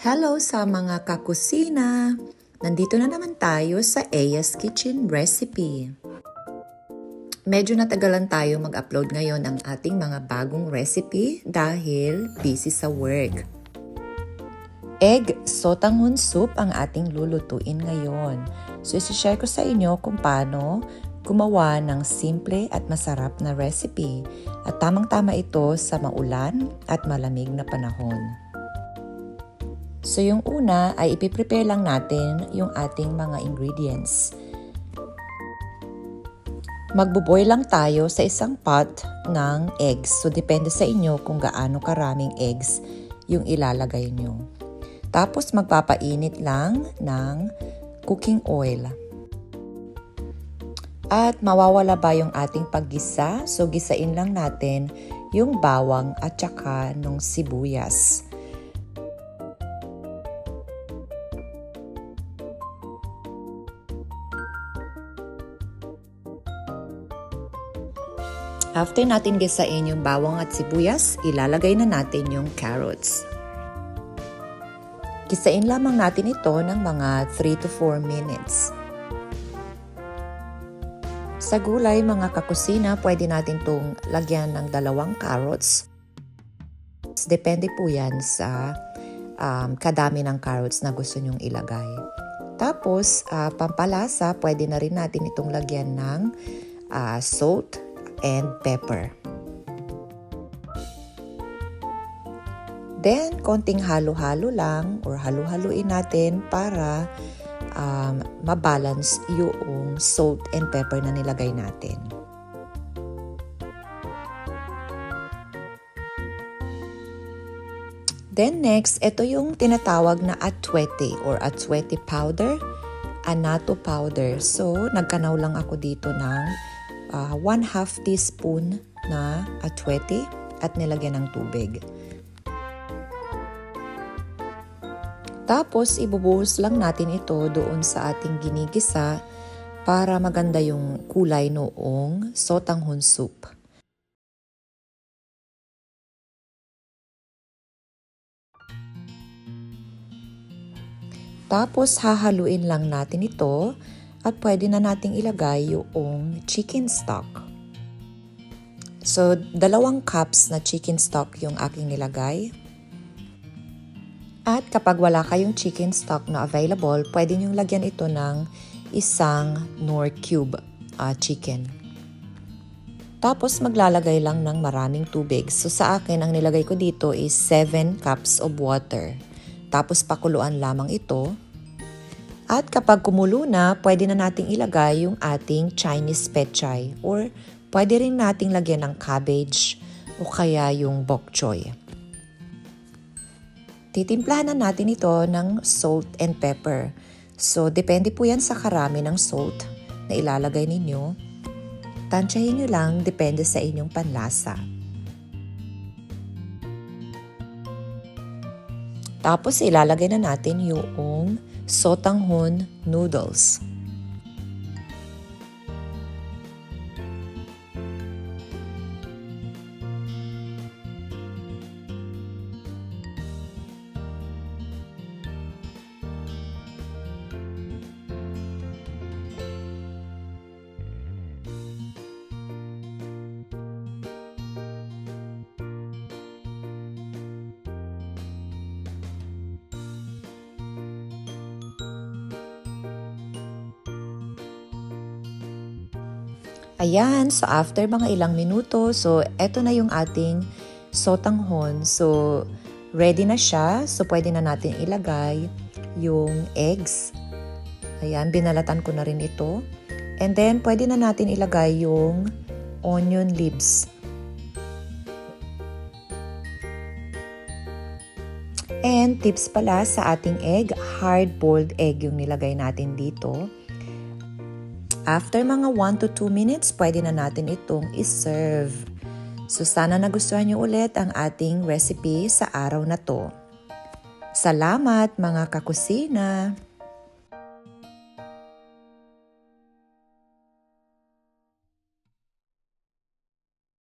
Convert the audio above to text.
Hello sa mga kakusina! Nandito na naman tayo sa Aya's Kitchen Recipe. Medyo natagalan tayo mag-upload ngayon ng ating mga bagong recipe dahil busy sa work. Egg sotanghon soup ang ating lulutuin ngayon. So, isi-share ko sa inyo kung paano gumawa ng simple at masarap na recipe. At tamang-tama ito sa maulan at malamig na panahon. So, yung una ay ipiprepare lang natin yung ating mga ingredients. Magbo-boil lang tayo sa isang pot ng eggs. So, depende sa inyo kung gaano karaming eggs yung ilalagay nyo. Tapos, magpapainit lang ng cooking oil. At mawawala ba yung ating paggisa? So, gisain lang natin yung bawang at saka nung sibuyas. After natin gisain yung bawang at sibuyas, ilalagay na natin yung carrots. Gisain lamang natin ito ng mga 3 to 4 minutes. Sa gulay, mga kakusina, pwede natin itong lagyan ng 2 carrots. Depende po yan sa kadami ng carrots na gusto nyong ilagay. Tapos, pampalasa, pwede na rin natin itong lagyan ng salt and pepper. Then, konting halo-halo lang or halo-haluin natin para mabalance yung salt and pepper na nilagay natin. Then next, ito yung tinatawag na atsuete or atsuete powder, annatto powder. So, nagkanaw lang ako dito ng 1/2 teaspoon na atsuete at nilagyan ng tubig. Tapos, ibubuhos lang natin ito doon sa ating ginigisa para maganda yung kulay noong sotanghon soup. Tapos, hahaluin lang natin ito at pwede na nating ilagay yung chicken stock. So, 2 cups na chicken stock yung aking nilagay. At kapag wala kayong chicken stock na available, pwede nyong lagyan ito ng isang Knorr cube chicken. Tapos maglalagay lang ng maraming tubig. So sa akin, ang nilagay ko dito is 7 cups of water. Tapos pakuluan lamang ito. At kapag kumulo na, pwede na nating ilagay yung ating Chinese pechay or pwede rin nating lagyan ng cabbage o kaya yung bok choy. Titimplahan na natin ito ng salt and pepper. So, depende po yan sa karami ng salt na ilalagay ninyo. Tansyahin nyo lang, depende sa inyong panlasa. Tapos, ilalagay na natin yung sotanghon noodles. Ayan, so after mga ilang minuto, so eto na yung ating sotanghon. So, ready na siya. So, pwede na natin ilagay yung eggs. Ayan, binalatan ko na rin ito. And then, pwede na natin ilagay yung onion leaves. And tips pala sa ating egg, hard-boiled egg yung nilagay natin dito. After mga 1 to 2 minutes, pwede na natin itong iserve. So sana nagustuhan nyo ulit ang ating recipe sa araw na to. Salamat mga kakusina!